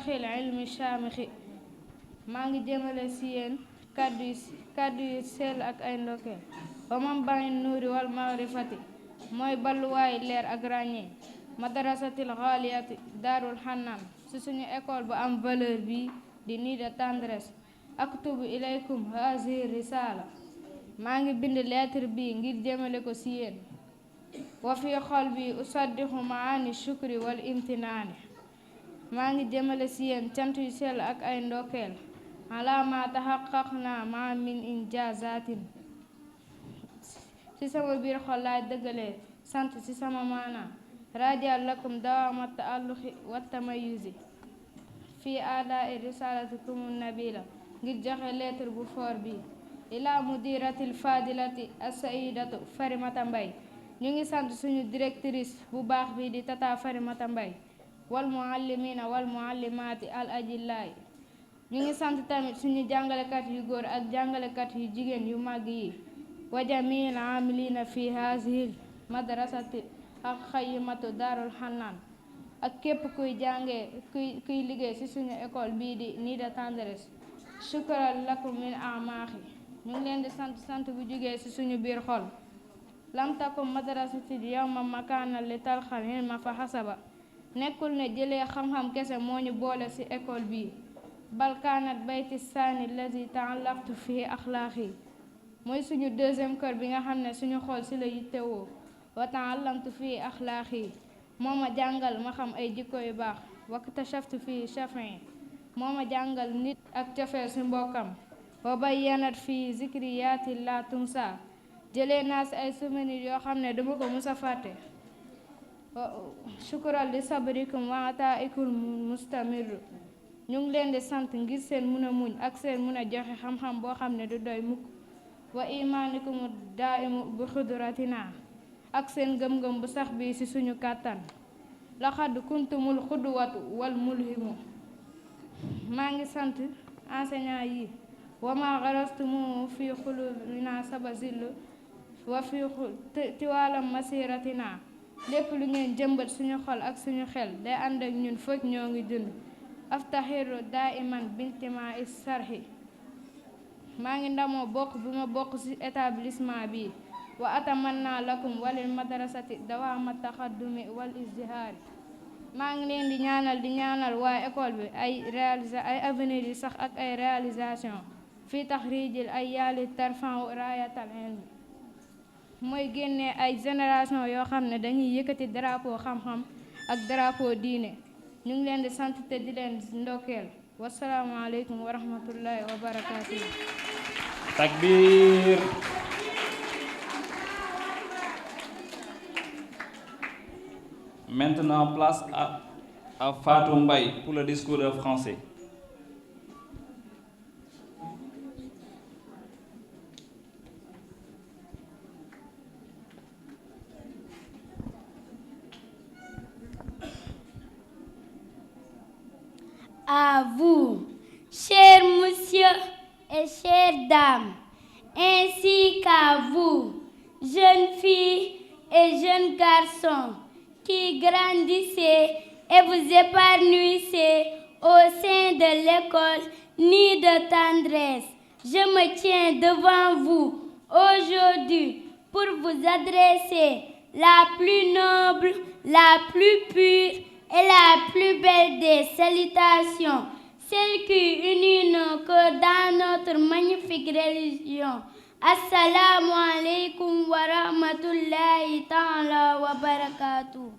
axil ilmi shaamixi maa ngi jëmale si yéen kàddu yu sell ak ay ndokkeel wa man ba'i nuuri wal maarifati mooy balluwaayu leer ak ràññee madarasatil xaaliyati daarul xannaan ci suñu école bu am valeur bi di nid de tendresse aktubu ilaykum hazihi risaala maa ngi bind lettre bi ngir jëmale ko ci yéen wa fi xol bi usaddixu maani shukri wal imtinaani maa ngi jëmale ci yéen cant yu sell ak ay ndokkeel ala ma taxaqaqna ma min injaazatin ci sama biir xol laay dëggalee sant ci sama maana raja lakum dawama taalluxi wa tamayuzi fi aadaai risalatikum nabila ngir joxe lettre bu foor bi ila mudiratil fadilati assaidatu Farimata Mbay ñu ngi sant suñu directrice bu baax bi di tata Farimata Mbay wal muallimina wal muallimati al ajillaay ñu ngi sant tamit suñu jàngalekat yu góor ak jàngalekat yu jigéen yu màgg yi wa jamiil amilina fi haazihil madrasati ak xaymatu daarul xannaan ak képp kuy kuy liggéey ci suñu école bii di nid de tendresse shukran lakum min amaaxi ñu ngi leen di sant bu jógee ci suñu biir xol lam takum madrasati yawma makaana li talxal ilma fa xasaba nekkul ne jëlee xam-xam kese moo ñu boole ci école bii bal kaanat bayti saani lazi taallaqtu fii axlaaqi mooy suñu deuxième kër bi nga xam ne suñu xol ci la yittewoo wa taallamtu fii axlaaqi moo ma jàngal ma xam ay jikko yu baax waktashaftu fii shafii moo ma jàngal nit ak cofeel ci mbokkam wa bayyanat fii zikriyaati la tunsa jëlee naa ci ay souvenirs yoo xam ne dama ko musa fàtte shukran li sabrikum wa ataa'ikum mustamir ñu ngi leen di sant ngir seen mun a muñ ak seen mun a joxe xam-xam boo xam ne du doy mukk wa imaanikum daa'imu bi xudratina ak seen gëm-gëm bu sax bi ci suñu kàttan laqad kuntumul xudwatu wal mulhimu maa ngi sant enseignant yi wa ma garastumu fi xulubina sabazillu wa fi tiwaalam masiratina lépp lu ngeen jëmbat suñu xol ak suñu xel day ànd ak ñun fekk ñoo ngi dund aftaxiru daiman bintima is sarxi maa ngi ndamoo bokk bi ma bokk ci établissement bi wa atamanna lakum walil madrasati dawama taxaddumi wal izdihaari maa ngi leen di ñaanal waa école bi ay avenir yi sax ak ay réalisation fi taxrijil ay yaali tarfan rayatal ilmi mooy génnee ay génération yoo xam ne dañuy yëkkati drapeau xam-xam ak drapeau diine ñu ngi leen di sant te di leen ndokkeel wasalaamaaleykum wa rahmatullahi wa barakaatu. Takbir. Maintenant, place à Fatou Mbaye pour le discours de français. À vous, chers messieurs et chères dames, ainsi qu'à vous, jeunes filles et jeunes garçons, qui grandissez et vous épanouissez au sein de l'école Nid de tendresse. Je me tiens devant vous aujourd'hui pour vous adresser la plus noble, la plus pure et la plus belle des salutations, celle qui unit nos cœurs dans notre magnifique religion. Assalamu alaikum wa rahmatullahi ta'ala wa barakatuh.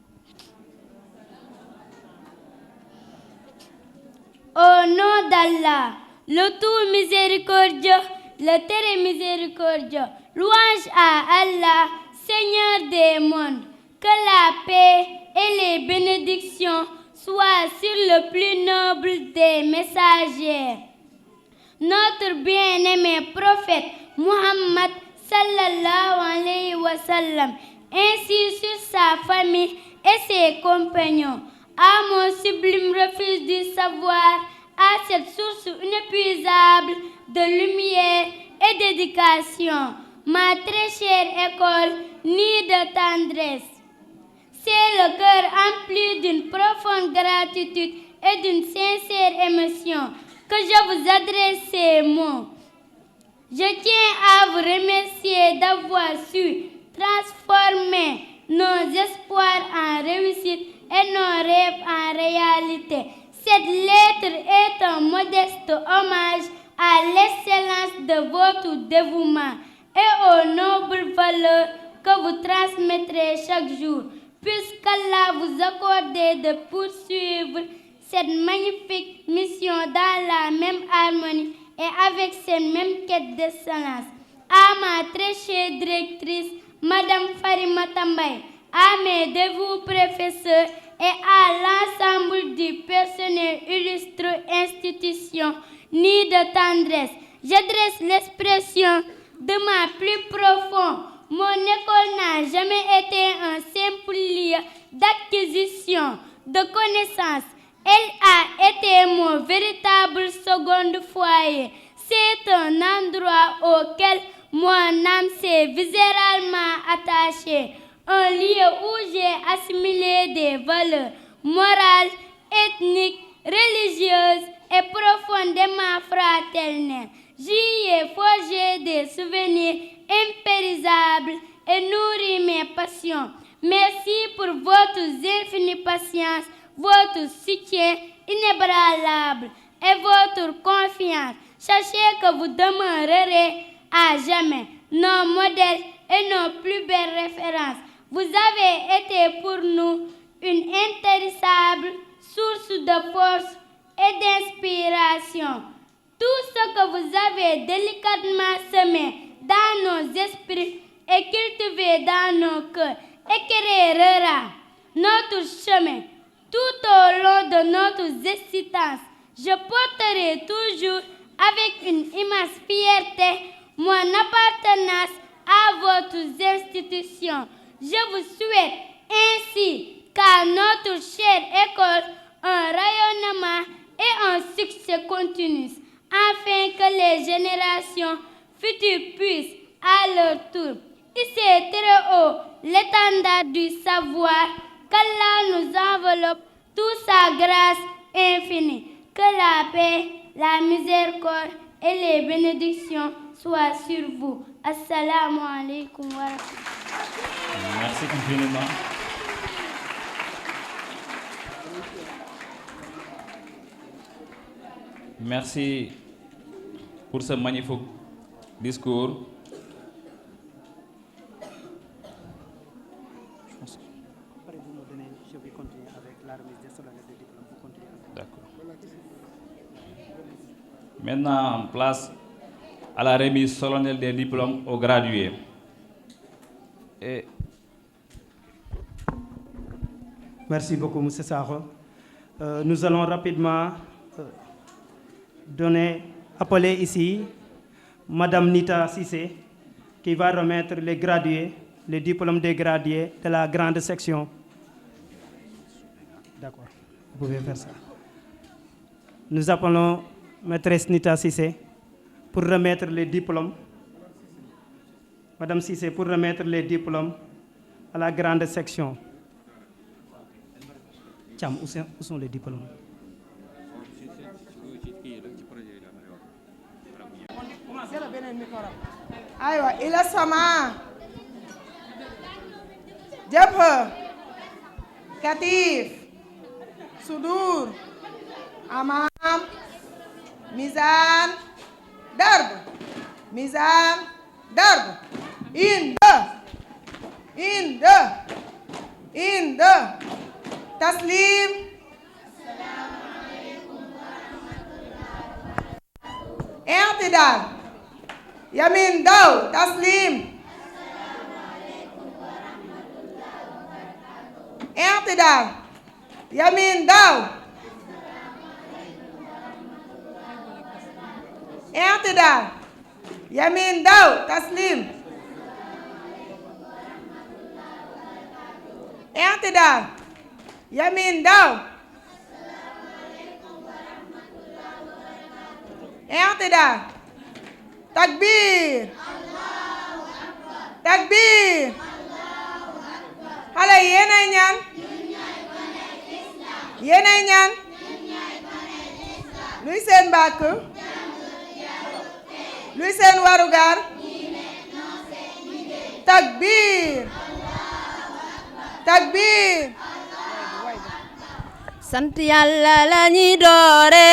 Au nom d'Allah, le tout miséricordieux, le très miséricordieux, louange à Allah, Seigneur des mondes, que la paix et les bénédictions soient sur le plus noble des messagers, notre bien-aimé prophète Muhammad sallallahu alayhi wa sallam, ainsi sur sa famille et ses compagnons. À mon sublime refuge du savoir, à cette source inépuisable de lumière et d'éducation, ma très chère école Nid de tendresse. C'est le cœur empli d'une profonde gratitude et d'une sincère émotion que je vous adresse ces mots. Je tiens à vous remercier d'avoir su transformer nos espoirs en réussite et nos rêves en réalité. Cette lettre est un modeste hommage à l'excellence de votre dévouement et aux nobles valeurs que vous transmettrez chaque jour. Puisqu'Allah vous accorde de poursuivre cette magnifique mission dans la même harmonie et avec cette même quête d'excellence. À ma très chère directrice, Madame Farimata Mbaye, à mes dévoués professeurs et à l'ensemble du personnel illustre institution, ni de tendresse, j'adresse l'expression de ma plus profonde. Mon école n'a jamais été un simple lieu d'acquisition de connaissances. Elle a été mon véritable second foyer. C'est un endroit auquel mon âme s'est viscéralement attachée. Un lieu où j'ai assimilé des valeurs morales, ethniques, religieuses et profondément fraternelles. J'y ai forgé des souvenirs impérissables et nourri mes passions. Merci pour votre infinie patience, votre soutien inébranlable et votre confiance. Sachez que vous demeurerez à jamais nos modèles et nos plus belles références. Vous avez été pour nous une intarissable source de force et d'inspiration. Tout ce que vous avez délicatement semé dans nos esprits et cultivé dans nos cœurs éclairera notre chemin tout au long de notre existence. Je porterai toujours avec une immense fierté mon appartenance à votre institution. Je vous souhaite ainsi qu'à notre chère école un rayonnement et un succès continu, afin que les générations futures puissent à leur tour hisser très haut l'étendard du savoir. Qu'Allah nous enveloppe toute sa grâce infinie. Que la paix, la miséricorde et les bénédictions soient sur vous. Assalamu alaikum wa rahmatullah. Merci infiniment. Merci pour ce magnifique discours. D'accord. Maintenant, place à la remise solennelle des diplômes aux gradués. Merci beaucoup, M. Sakho. Nous allons rapidement appeler ici Madame Nita Sissé, qui va remettre les gradués, les diplômes des gradués de la grande section. D'accord, vous pouvez faire ça. Nous appelons Maîtresse Nita Sissé pour remettre les diplômes. Madame Sissé, pour remettre les diplômes à la grande section. Tiens, où sont les diplômes? Aywa ila sama jabha katif sudur amam mizan darb inda taslim. I'tidal yamin daw taslim. I'tidal yamin daw. I'tidal yamin daw taslim. I'tidal yamin daw. I'tidal takbir takbir. Xale yéenay ñaan yéenay ñaan luy seen mbàkk luy seen warugar takbir takbir sant yàlla la ñuy doore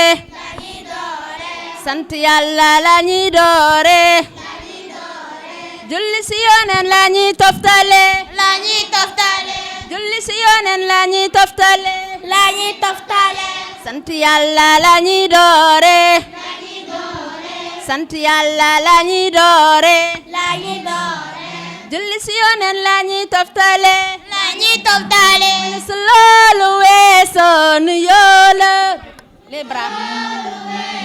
sant yàlla la ñuy doore julli si yoneen la ñuy toftale julli si yoneen la ñuy toftale sant yàlla la ñuy doore sant yàlla la ñuy doore julli si yoneen la ñuy toftale su loolu weesoo nu yoola les bras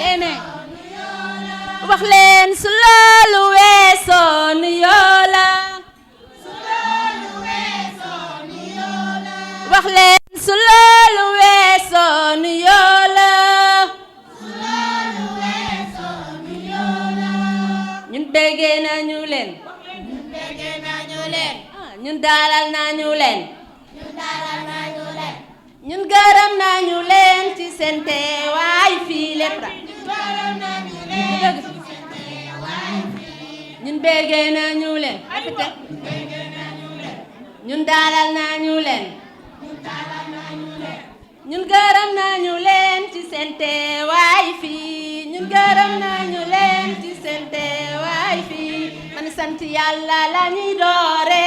les mains wax leen su loolu weesoo nu yoola wax leen su loolu weesoo nu yoola ñun béggee nañu leen ñun dalal nañu leen ñun gërëm nañu leen ci seen teewaay fii lépp ñun béggee nañu leen ñun dalal nañu leen ñun gërëm nañu leen ci seen teewaay fii ñun gërëm nañu leen ci seen teewaay fii man sant yàlla la ñuy doore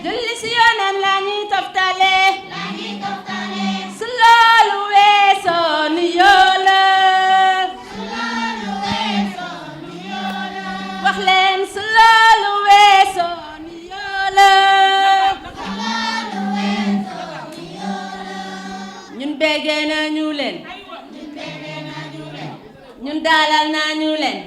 julli si yoneen la ñuy toftale su loolu weesoo nu yoola wax leen su loolu weesoo nu yoola ñun béggee nañu leen ñun dalal nañu leen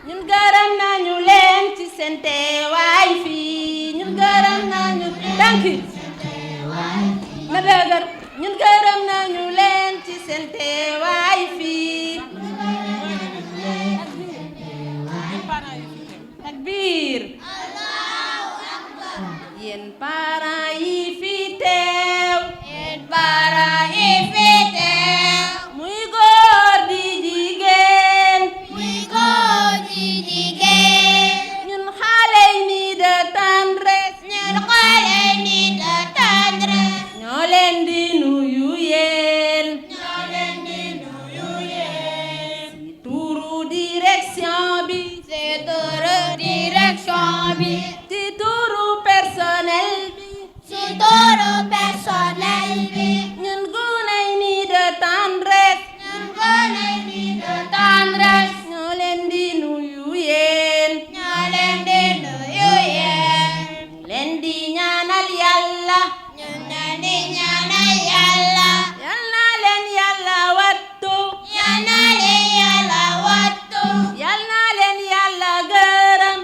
ñun gërëm nañu leen ci seen teewaay fii ñun gërëm nañu danki na dëgër ñun gërëm nañu leen ci seen teewaay fii takbir yéen parents yi fi teew muy góor di jigéen ñun xale yi ni de tendresse ñoo leen di nuyu yéen ci turu direction bi ci turu personnel bi ñun gune yi ni de tendresse ñoo leen di nuyu yéen leen di ñaanal yàlla yal na leen yàlla wattu yal na leen yàlla gërëm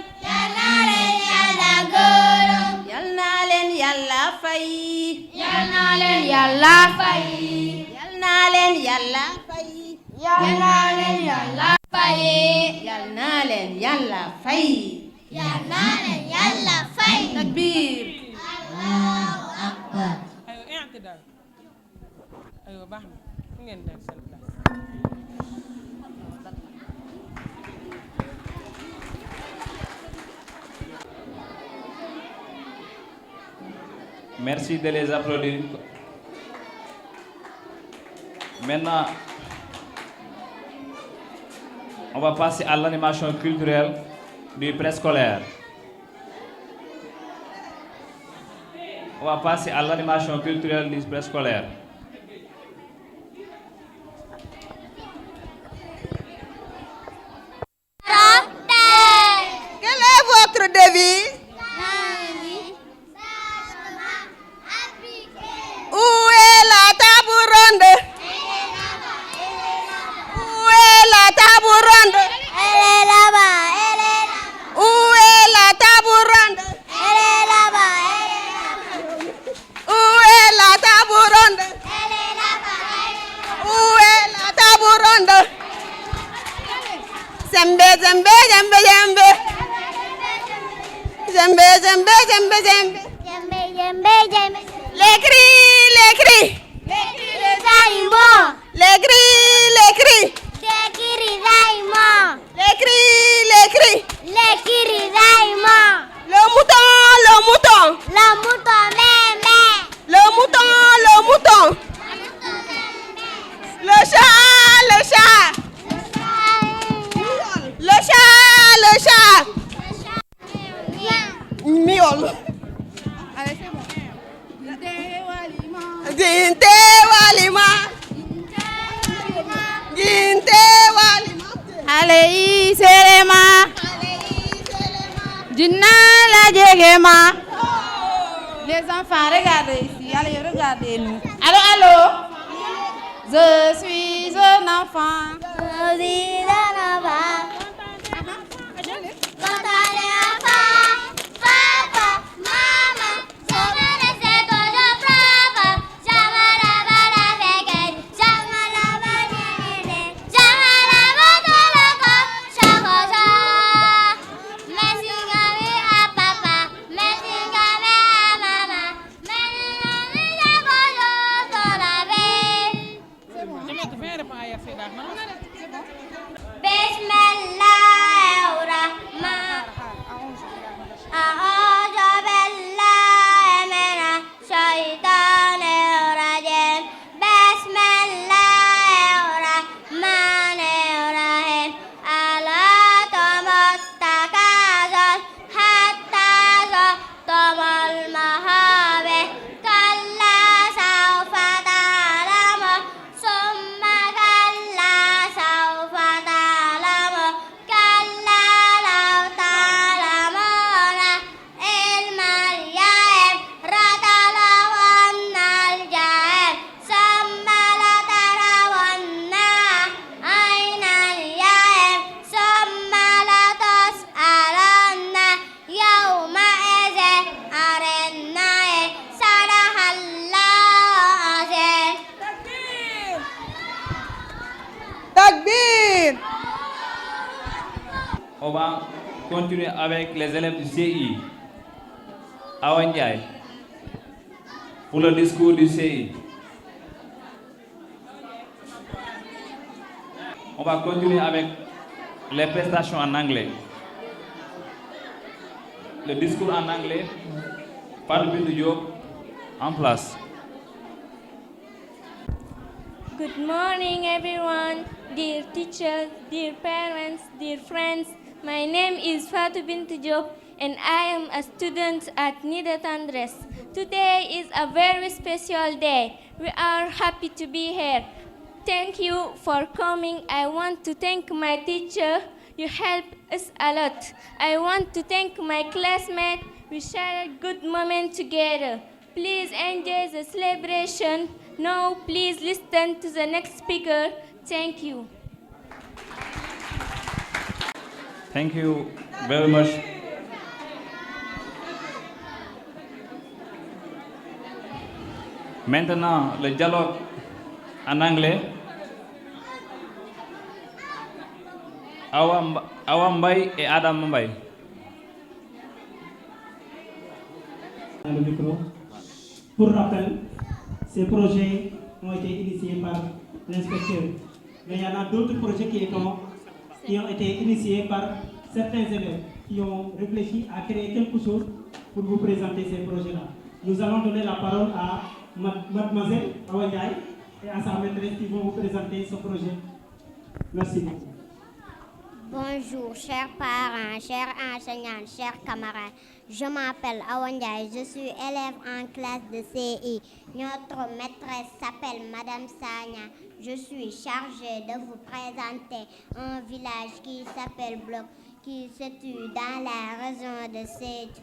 yal na leen yàlla fay yal na leen yàlla fay yal na leen yàlla fay takbir aywa baax na fu ngeen dem seen place. Merci de les applaudir. Maintenant, on va passer à l'animation culturelle du préscolaire. On va passer à l'animation culturelle du préscolaire. Quelle est votre devise? Où est la table ronde? Où est la table ronde? Où est la table ronde? Où est la table ronde? Où est la table ronde? Zembe, zembe, zembe, zembe. Zembe, zembe, zembe, zembe. Les cris, les cris. Les cris, les xale yi seere ma dina la jege ma. Les enfants, regardez ici, allez, regardez-nous. Allô, allô? Je suis un enfant. Je suis un enfant. Quand on est enfant, papa, maman, je me laisse quand je frappe. Je me lave la veille, je me lave les nez, je me lave tout le corps, chaque jour. Merci Gami à papa, merci Gami à maman, merci Gami à Goyo pour la vie. On va continuer avec les élèves du CI. Awa Ndiaye, pour le discours du CI. On va continuer avec les prestations en anglais. Le discours en anglais, Fatou Bintou Diop, en place. Good morning, everyone, dear teachers, dear parents, dear friends. My name is Fatou Bintou Diop, and I am a student at Nida Tandres. Today is a very special day. We are happy to be here. Thank you for coming. I want to thank my teacher. You helped us a lot. I want to thank my classmates. We shared a good moment together. Please enjoy the celebration. Now, please listen to the next speaker. Thank you. Thank you very much. Maintenant, le dialogue en anglais. Awa Mbaye et Adam Mbaye. Le micro. Pour rappel, ces projets ont été initiés par l'inspecteur. Mais il y en a d'autres projets qui ont été initiés par certains élèves qui ont réfléchi à créer quelque chose pour vous présenter ces projets-là. Nous allons donner la parole à mademoiselle Awa Ndiaye et à sa maîtresse qui vont vous présenter ce projet. Merci beaucoup. Bonjour, chers parents, chers enseignants, chers camarades. Je m'appelle Awa Ndiaye, je suis élève en classe de CI. Notre maîtresse s'appelle Madame Sagna. Je suis chargée de vous présenter un village qui s'appelle Bloc, qui se situe dans la région de Sédhiou.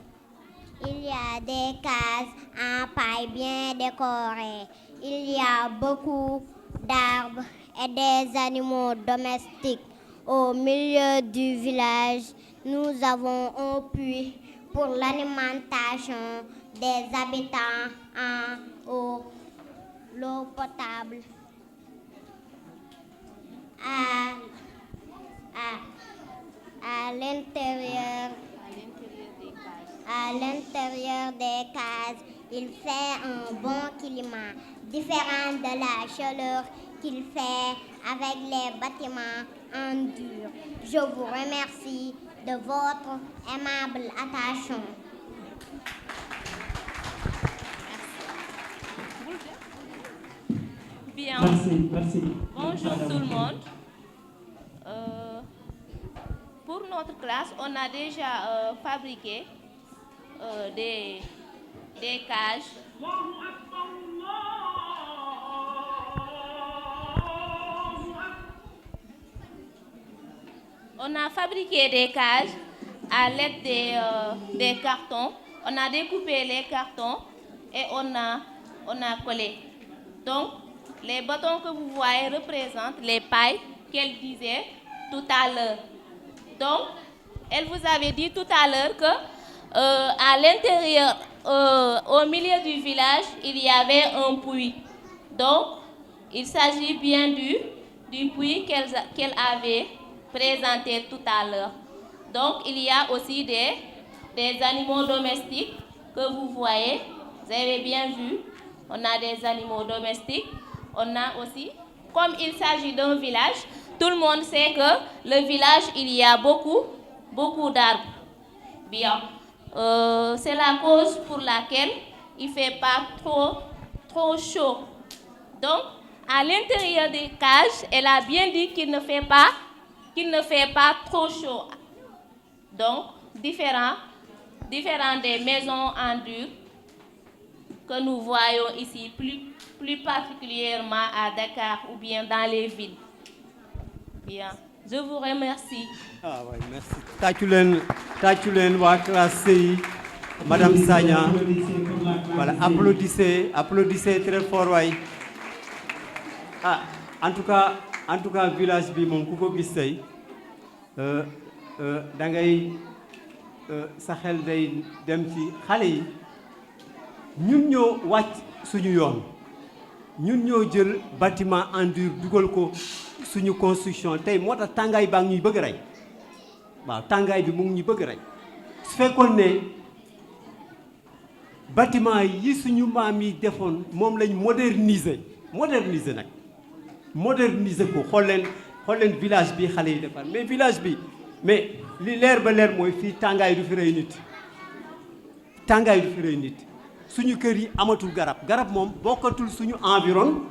Il y a des cases en paille bien décorées. Il y a beaucoup d'arbres et des animaux domestiques. Au milieu du village, nous avons un puits pour l'alimentation des habitants en l'eau potable. À l'intérieur des cases, il fait un bon climat, différent de la chaleur qu'il fait avec les bâtiments en dur. Je vous remercie de votre aimable attention. Bien. Merci. Bonjour tout le monde. Pour notre classe, on a déjà fabriqué des cages. on a fabriqué des cages à l'aide des cartons. On a découpé les cartons et on a collé. Donc, les bâtons que vous voyez représentent les pailles qu'elle disait tout à l'heure. Donc, elle vous avait dit tout à l'heure que à l'intérieur, au milieu du village, il y avait un puits. Donc, il s'agit bien du puits qu'elle avait présenté tout à l'heure. Donc, il y a aussi des animaux domestiques que vous voyez. Vous avez bien vu, on a des animaux domestiques. On a aussi, comme il s'agit d'un village, tout le monde sait que le village, il y a beaucoup d'arbres. Bien, c'est la cause pour laquelle il ne fait pas trop chaud. Donc, à l'intérieur des cages, elle a bien dit qu'il ne fait pas trop chaud. Donc, différent des maisons en dur que nous voyons ici, plus particulièrement à Dakar ou bien dans les villes. Bien, je vous remercie. Ah oui, merci. Tatulen wa classe CI, Madame Sagna. Voilà, applaudissez très fort waay. Ah, en tout cas village bi mom ku ko gis tay da ngay sa xel day dem ci xalé yi ñun ñoo wacc suñu yoon. Ñun ñoo jël bâtiment en dur dugal ko suñu construction tey moo tax tàngaay baa ngi ñuy bëgg rey waaw tàngaay bi mu ngi ñuy bëgg rey su fekkoon ne bâtiment yi suñu maam yi defoon moom lañ moderniser ko xool leen village bi xale yi defar mais village bi mais li leer ba leer mooy fii tàngaay du fi rey nit suñu kër yi amatul garab moom bokkatul suñu environnement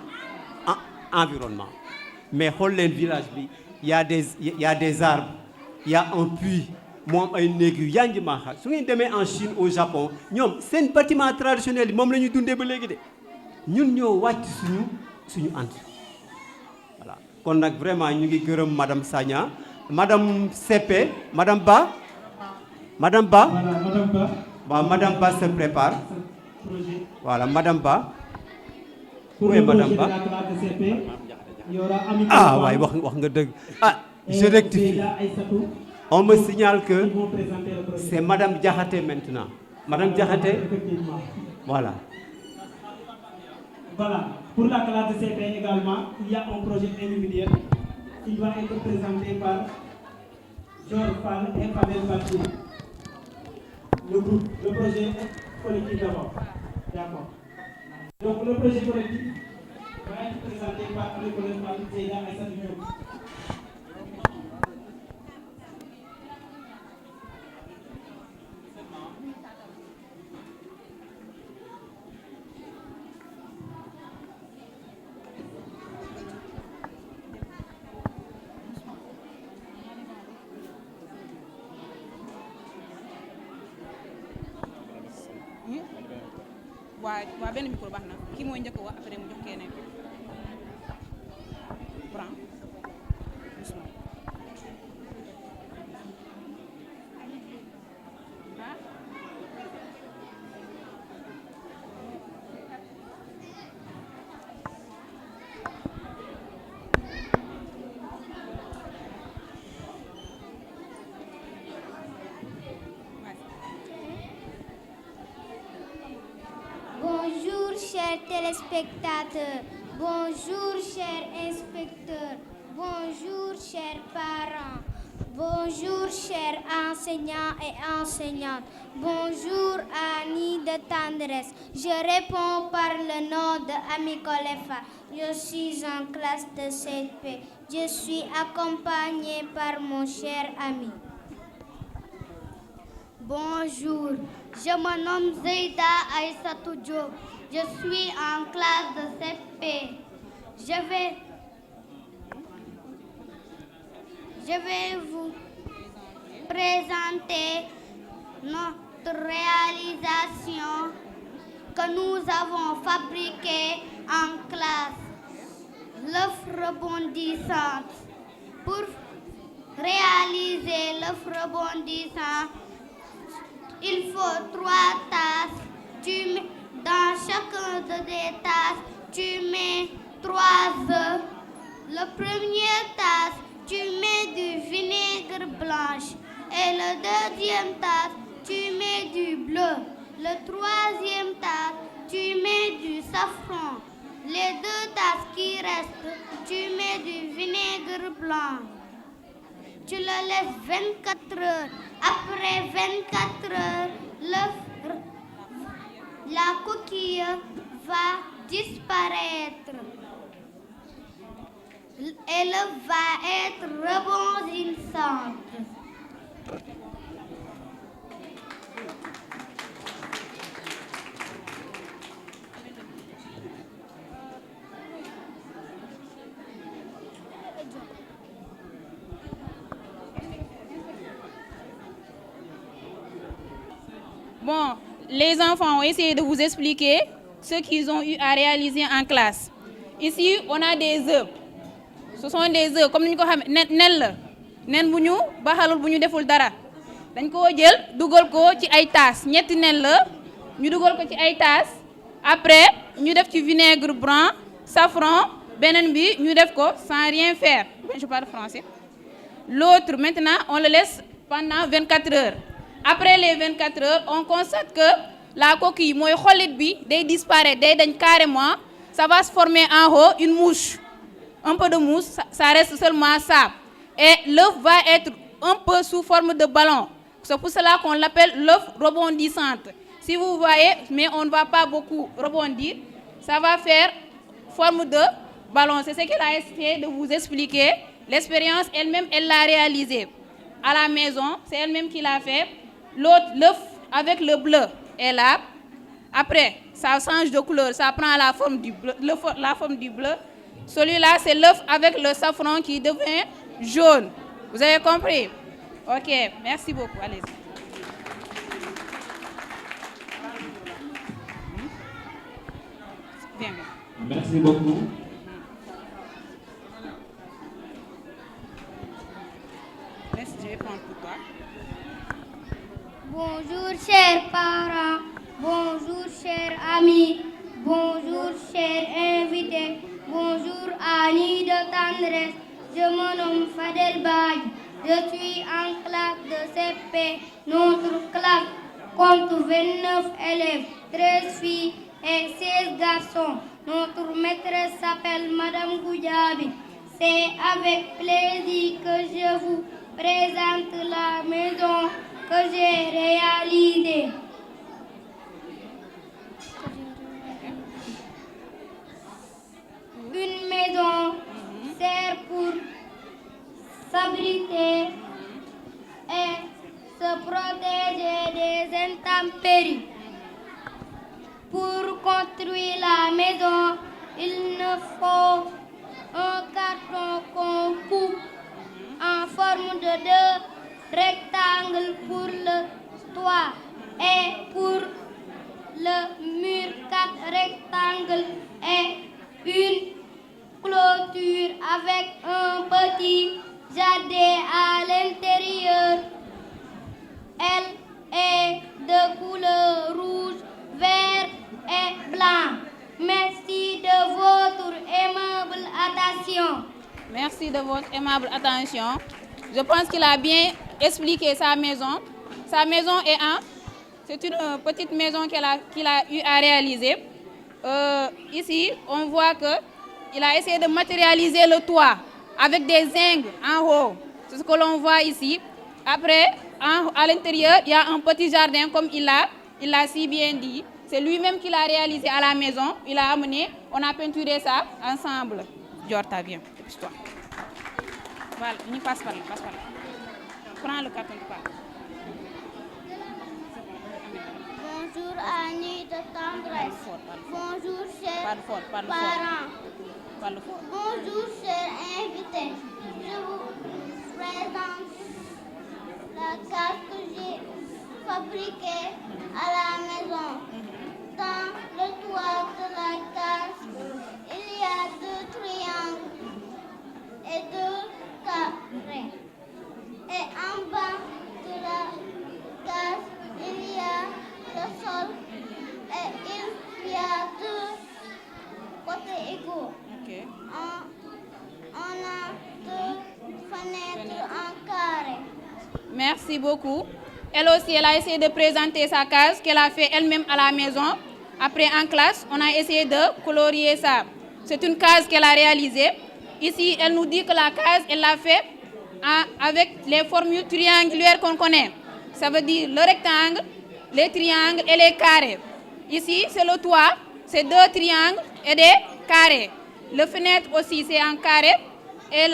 mais xool leen village bi y a des arbres y a un puits moom ay néeg yu yanji maaxa su ngeen demee en Chine au Japon ñoom seen bâtiment traditionnel yi moom la ñuy dundee ba léegi de ñun ñoo wàcc suñu ant voilà kon nag vraiment ñu ngi gërëm madame Sagna madame Sepe madame Ba waaw madame Ba se prépare. Voilà, Madame Ba. Où est Madame Ba? Ah, ouais, je rectifie. On me signale que c'est Madame Diakhaté maintenant. Madame Diakhaté? Voilà. Voilà, pour la classe de CP également, il y a un projet individuel qui va être présenté par Georges Fall et Fabien Baptiste. Le projet collectif d'abord. D'accord. Donc le projet collectif va être présenté par le collègue Zéda Aïssa Diop. waa benn micro baax na kii mooy njëkk wax après mu jox keneen prend doucement Bonjour chers téléspectateurs, bonjour chers inspecteurs, bonjour chers parents, bonjour chers enseignants et enseignantes, bonjour amis de tendresse. Je réponds par le nom de Ami Kolefa. Je suis en classe de CP. Je suis accompagnée par mon cher ami. Bonjour, je me nomme Zeyda Aïssatou Diop. Je suis en classe de CP. Je vais vous présenter notre réalisation que nous avons fabriquée en classe. L'œuf rebondissante. réaliser l'œuf rebondissant, il faut 3 tasses. Dans chacun des tasses, tu mets 3 œufs. La première tasse, tu mets du vinaigre blanc. Et la deuxième tasse, tu mets du bleu. La troisième tasse, tu mets du safran. Les 2 tasses qui restent, tu mets du vinaigre blanc. Tu le laisses 24 heures. Après 24 heures, la coquille va disparaître. Elle va être rebondissante. Bon, les enfants ont essayé de vous expliquer ce qu'ils ont eu à réaliser en classe. Ici, on a des œufs. Ce sont des œufs, comme nous savons, nen la. Nen bu ñu baxalul bu ñu deful dara. Dañ ko jël dugal ko ci ay tasse. Ñetti nen la, ñu dugal ko ci ay tasse. Après, ñu def ci vinaigre blanc, safran, benen bi ñu def ko sans rien faire. Je parle français. L'autre, maintenant, on le laisse pendant 24 heures. Après les 24 heures, on constate que la coquille, mooy xolit bi, day disparaître, day dañ carrément. Ça va se former en haut une mouche. Un peu de mousse, ça reste seulement ça. Et l'œuf va être un peu sous forme de ballon. C'est pour cela qu'on l'appelle l'œuf rebondissante. Si vous voyez, mais on ne va pas beaucoup rebondir, ça va faire forme de ballon. C'est ce qu'elle a essayé de vous expliquer. L'expérience elle-même, elle l'a réalisée. À la maison, c'est elle-même qui l'a fait. L'autre, l'œuf avec le bleu est là. Après, ça change de couleur, ça prend la forme du bleu. La forme du bleu. Celui-là, c'est l'œuf avec le safran qui devient jaune. Vous avez compris? Ok, merci beaucoup. Allez-y. Viens, viens. Merci beaucoup. Merci, je vais prendre pour toi. Bonjour chers parents, bonjour chers amis, bonjour chers invités, bonjour amis de tendresse. Je me nomme Fadel Badj, je suis en classe de CP. Notre classe compte 29 élèves, 13 filles et 16 garçons. Notre maîtresse s'appelle Madame Goudiaby. C'est avec plaisir que je vous présente la maison que j'ai réalisée. Une maison sert pour s'abriter et se protéger des intempéries. Pour construire la maison, il nous faut un carton qu'on coupe en forme de 2 rectangles pour le toit et pour le mur 4 rectangles et une clôture avec un petit jardin à l'intérieur. Elle est de couleur rouge, vert et blanc. Merci de votre aimable attention. Merci de votre aimable attention. Je pense qu'il a bien expliqué sa maison. Sa maison est c'est une petite maison qu'il a eu à réaliser. Ici, on voit qu'il a essayé de matérialiser le toit avec des zincs en haut. C'est ce que l'on voit ici. Après, à l'intérieur, il y a un petit jardin comme il l'a si bien dit. C'est lui-même qui l'a réalisé à la maison. Il a amené, on a peinturé ça ensemble. Diorta, viens, dépêche-toi. Voilà, on y passe par là, Prends le carton de part. Bonjour amis de tendresse. Bonjour chers parents. Parle fort. Bonjour chers invités. Je vous présente la case que j'ai fabriquée à la maison. Dans le toit de la case, il y a 2 triangles et 2 carrés. Merci beaucoup. Elle aussi, elle a essayé de présenter sa case qu'elle a fait elle-même à la maison. Après, en classe, on a essayé de colorier ça. C'est une case qu'elle a réalisée. Ici, elle nous dit que la case, elle l'a fait avec les formules triangulaires qu'on connaît. Ça veut dire le rectangle, les triangles et les carrés. Ici, c'est le toit, c'est 2 triangles et des carrés. Le fenêtre aussi, c'est en carré. Et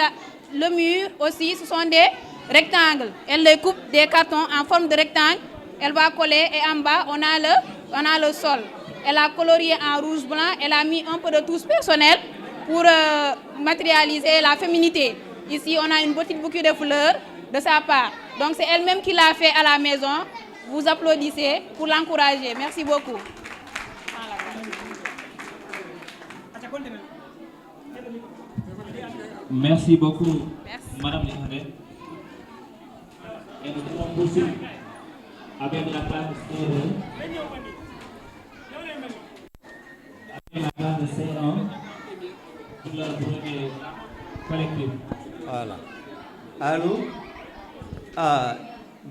le mur aussi, ce sont des rectangles. Elle les coupe des cartons en forme de rectangle. Elle va coller et en bas, on a le sol. Elle a colorié en rouge blanc. Elle a mis un peu de touche personnelle pour matérialiser la féminité. Ici, on a une petite bouquet de fleurs de sa part. Donc, c'est elle-même qui l'a fait à la maison. Vous applaudissez pour l'encourager. Merci beaucoup. Merci beaucoup, Madame Léandre. Et nous allons poursuivre avec la classe C1. Avec la classe de C1 pour leur premier collectif. Voilà. Allô?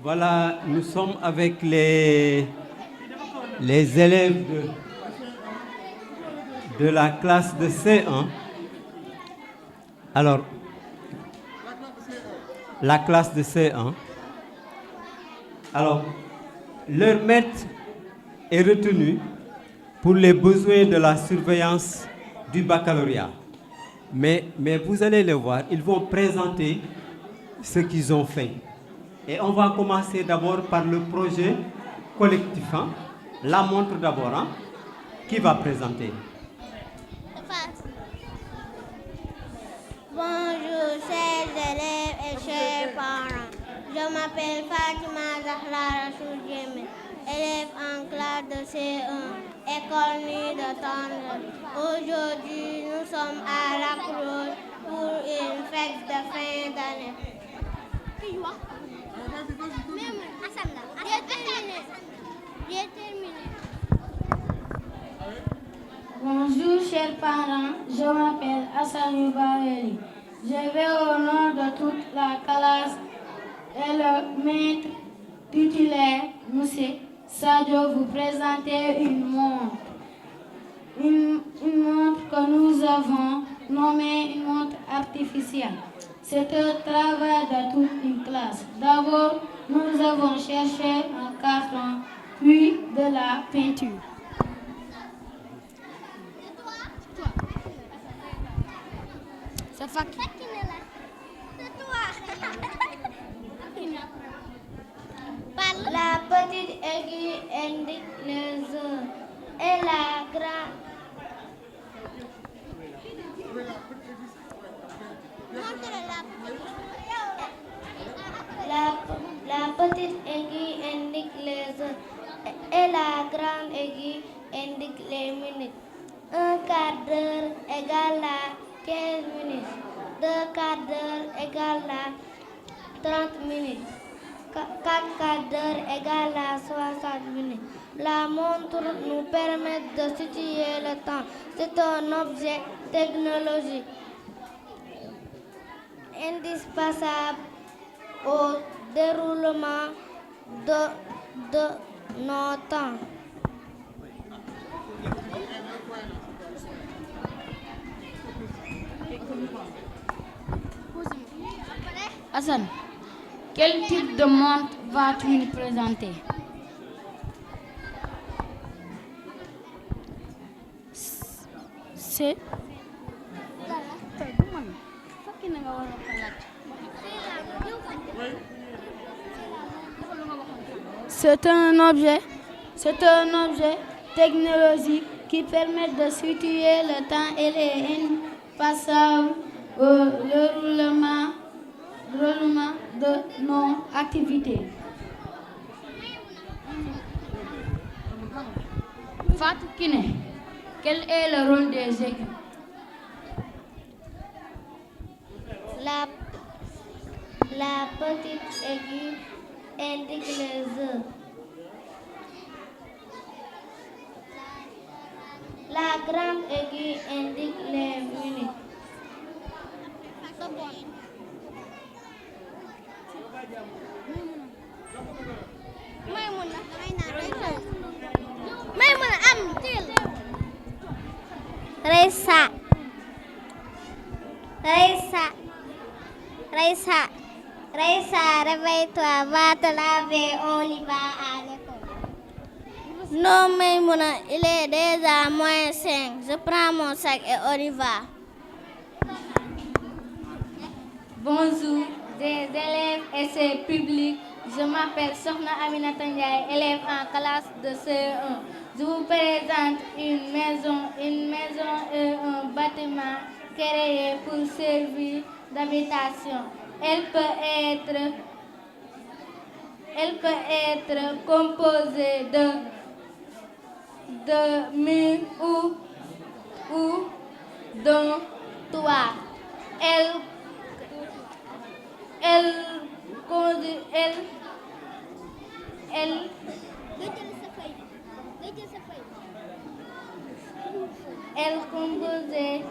Voilà, nous sommes avec les élèves de la classe de C1. Alors, la classe de C1. Alors, leur maître est retenu pour les besoins de la surveillance du baccalauréat. Mais vous allez les voir, ils vont présenter ce qu'ils ont fait. Et on va commencer d'abord par le projet collectif. Hein? La montre d'abord. Hein? Qui va présenter? Bonjour chers élèves et chers parents. Je m'appelle Fatima Zahra Rassoul Djemé, élève en classe de C1, école Nida Tandres. Aujourd'hui, nous sommes à la Croix pour une fête de fin d'année. J'ai terminé. Bonjour chers parents, je m'appelle Hassan Baweli. Je vais au nom de toute la classe et le maître titulaire, M. Sadio, vous présenter une montre. Une montre que nous avons nommée une montre artificielle. C'est un travail de toute une classe. D'abord, nous avons cherché un carton, puis de la peinture. C'est Fakine. C'est toi. La petite aiguille indique les heures et la grande. La petite aiguille indique les heures et la grande aiguille indique les minutes. Un quart d'heure égale à 15 minutes. 2 quarts d'heure égale à 30 minutes. 4 quarts d'heure égale à 60 minutes. La montre nous permet de situer le temps. C'est un objet technologique indispensable au déroulement de nos temps. Hassan, quel type de montre vas-tu nous présenter? C'est un objet technologique qui permet de situer le temps et les indispensables au déroulement de nos activités. Fatou Kine, quel est le rôle des aiguilles? La petite aiguille indique les heures. La grande aiguille indique les minutes. Raissa, réveille-toi, va te laver, on y va à l'école. Non, Maïmouna, il est déjà moins 5. Je prends mon sac et on y va. Bonjour, des élèves et ses publics. Je m'appelle Sokhna Aminata Ndiaye, élève en classe de CE1. Je vous présente une maison et un bâtiment créés pour servir d'habitation. Elle peut être composée de murs ou d'un toit. Elle composait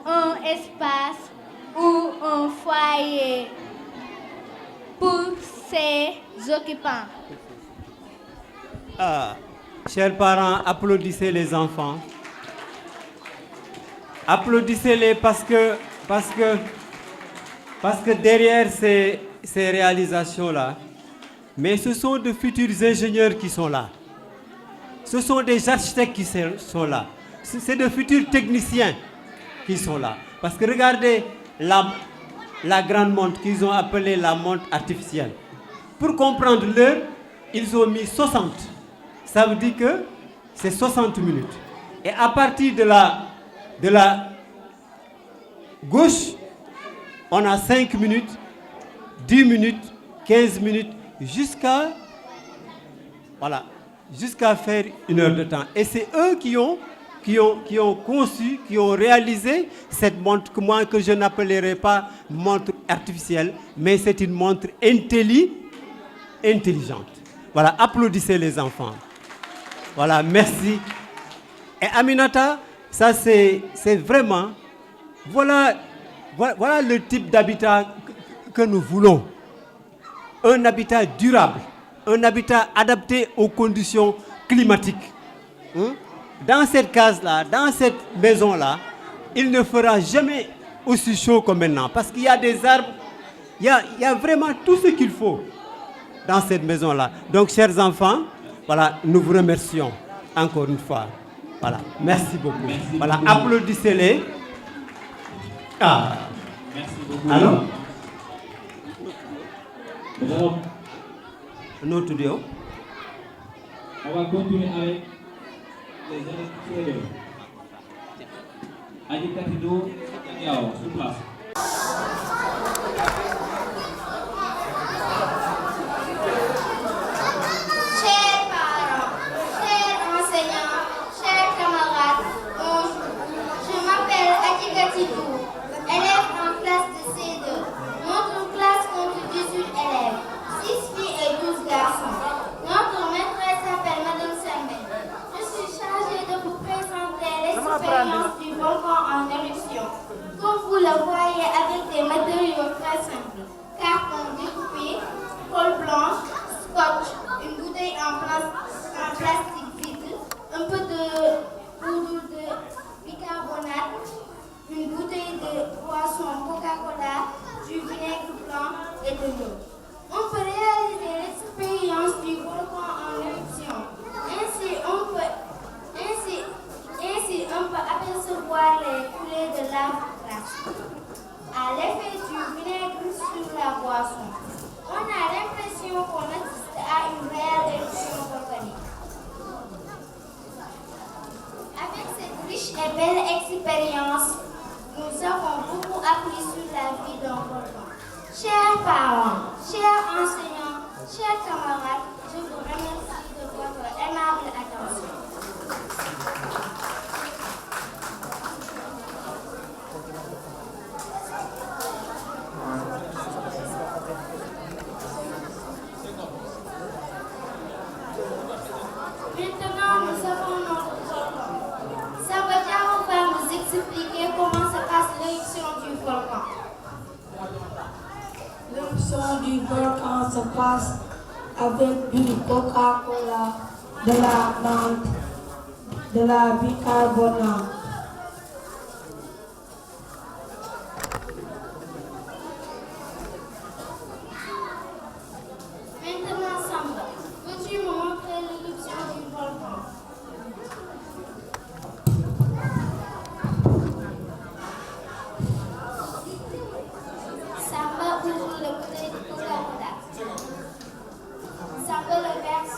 un espace ou un foyer pour ses occupants. Chers parents, applaudissez les enfants. Applaudissez-les parce que derrière ces réalisations-là, mais ce sont de futurs ingénieurs qui sont là. Ce sont des architectes qui sont là. C'est de futurs techniciens qui sont là. Parce que regardez la grande montre qu'ils ont appelée la montre artificielle. Pour comprendre l'heure, ils ont mis 60. Ça veut dire que c'est 60 minutes. Et à partir de la gauche, on a 5 minutes, 10 minutes, 15 minutes, jusqu'à faire 1 heure de temps. Et c'est eux qui ont conçu, qui ont réalisé cette montre que je n'appellerai pas montre artificielle, mais c'est une montre intelligente. Voilà, applaudissez les enfants. Voilà, merci. Et Aminata, ça c'est vraiment, voilà le type d'habitat que nous voulons. Un habitat durable, un habitat adapté aux conditions climatiques. Dans cette case-là, dans cette maison-là, il ne fera jamais aussi chaud que maintenant. Parce qu'il y a des arbres, il y a vraiment tout ce qu'il faut dans cette maison-là. Donc, chers enfants, voilà, nous vous remercions encore une fois. Voilà, merci beaucoup. Merci voilà, beaucoup. Applaudissez-les. Merci beaucoup. Alors? Bon. Notre Dieu. On va continuer avec les élèves CE2. Adi Katido, Yao, sur place. Chers parents, chers enseignants, chers camarades, bonjour. Je m'appelle Adika Tidou, élève en classe de C2. Notre classe compte 18 élèves, 6 filles et 12 garçons. Notre maîtresse s'appelle Madame Sembe. Je suis chargée de vous présenter l'expérience du volcan en éruption. Comme vous le voyez avec des matériaux très simples, carton découpé, colle blanche, scotch, une bouteille en plastique vide, un peu de poudre de bicarbonate, une bouteille de boisson Coca-Cola, du vinaigre blanc et de l'eau. On peut réaliser l'expérience du volcan en éruption. Ainsi, on peut apercevoir les coulées de lave glace. À l'effet du vinaigre sur la boisson, on a l'impression qu'on assiste à une réelle éruption volcanique. Avec cette riche et belle expérience, nous avons beaucoup appris sur la vie d'un volcan. Chers parents, chers enseignants, chers camarades, je vous remercie de votre aimable attention. Maintenant, nous avons notre volcan. Sabatiao va nous expliquer comment se passe l'éruption du volcan. L'éruption du volcan se passe avec du Coca-Cola, de la menthe, de la bicarbonate Maintenant, Samba, peux-tu me montrer l'éruption du volcan? Samba ouvre le bouteille pour la date. Samba le verse.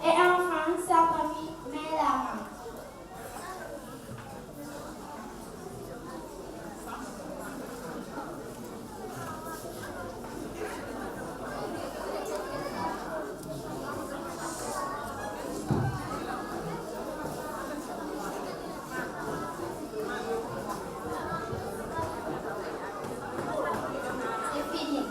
Et enfin, sa famille met la main. C'est fini.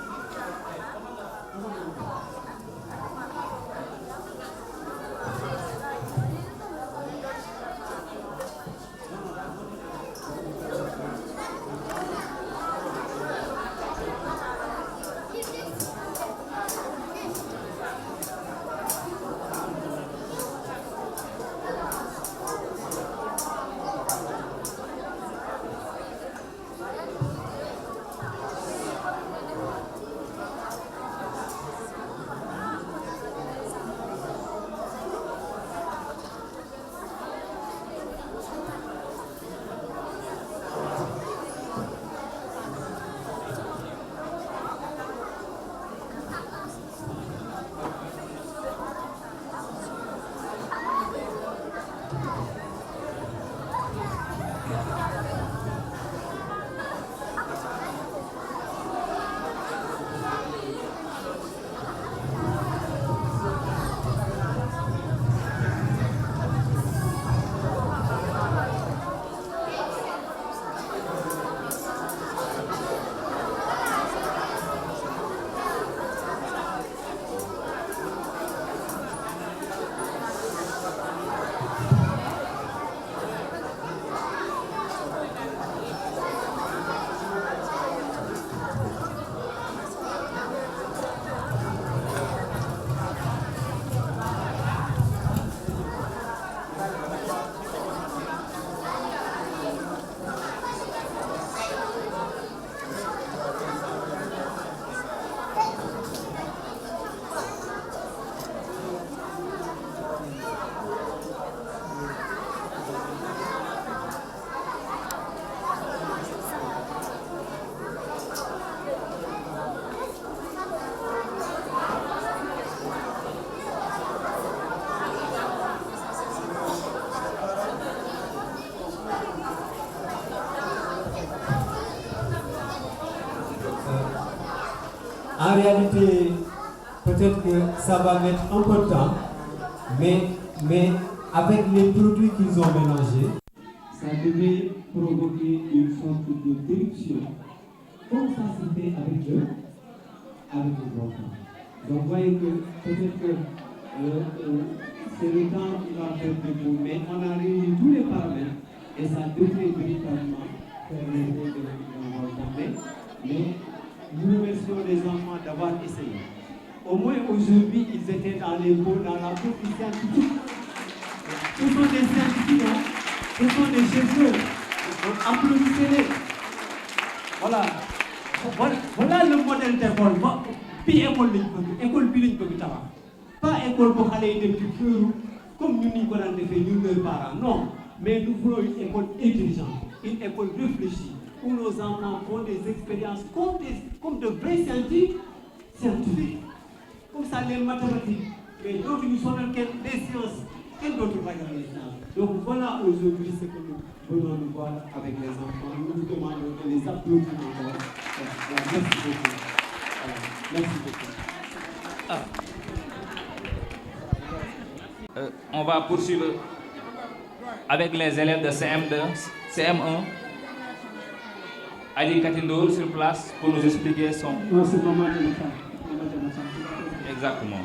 En réalité, peut-être que ça va mettre un peu de temps, mais avec les produits qu'ils ont mélangés, ça devait provoquer une sorte de déruption, comme ça se fait avec le volcan. Donc vous voyez que peut-être que c'est le temps qui va faire de vous, mais on a réuni tous les paramètres et ça devrait véritablement faire l'effet d'un volcan. Mais nous remercions les enfants d'avoir essayé. Au moins aujourd'hui, ils étaient dans les beaux, dans la bourse scientifique. Ce sont des scientifiques, hein? Ce sont des chercheurs. Applaudissez-les. Voilà. Voilà le modèle d'école. Puis école bi pas école pour aller de plus peur comme nous n'y connaissons fait nous nos parents. Non, mais nous voulons une école intelligente, une école réfléchie, où nos enfants font des expériences comme de vrais scientifiques. Comme ça, les mathématiques, mais d'autres nous sont dans les sciences, quel d'autre va y les sciences. Donc voilà aujourd'hui ce que nous venons de voir avec les enfants. Nous vous demandons de les applaudir encore. Merci beaucoup. Merci beaucoup. On va poursuivre avec les élèves de CM1. Ali Katindol sur place pour nous expliquer son... Non, c'est Maman Jonathan. Exactement.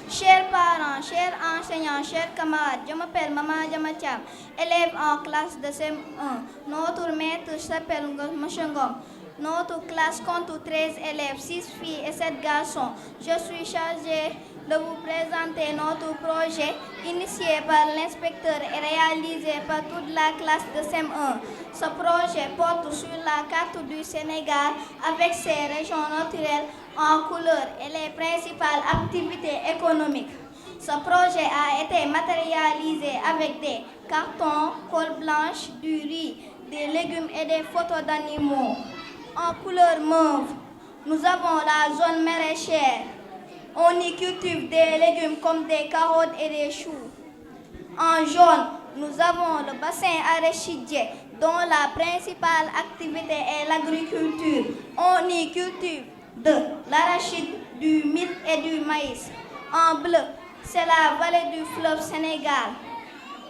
Chers parents, chers enseignants, chers camarades, je m'appelle Maman Jamacham, élève en classe de CM1. Notre maître s'appelle M. Ngom. Notre classe compte 13 élèves, 6 filles et 7 garçons. Je suis chargée de vous présenter notre projet initié par l'inspecteur et réalisé par toute la classe de CM1. Ce projet porte sur la carte du Sénégal avec ses régions naturelles en couleur et les principales activités économiques. Ce projet a été matérialisé avec des cartons, colle blanche, du riz, des légumes et des photos d'animaux. En couleur mauve, nous avons la zone maraîchère. On y cultive des légumes comme des carottes et des choux. En jaune, nous avons le bassin arachidier dont la principale activité est l'agriculture. On y cultive de l'arachide, du mil et du maïs. En bleu, c'est la vallée du fleuve Sénégal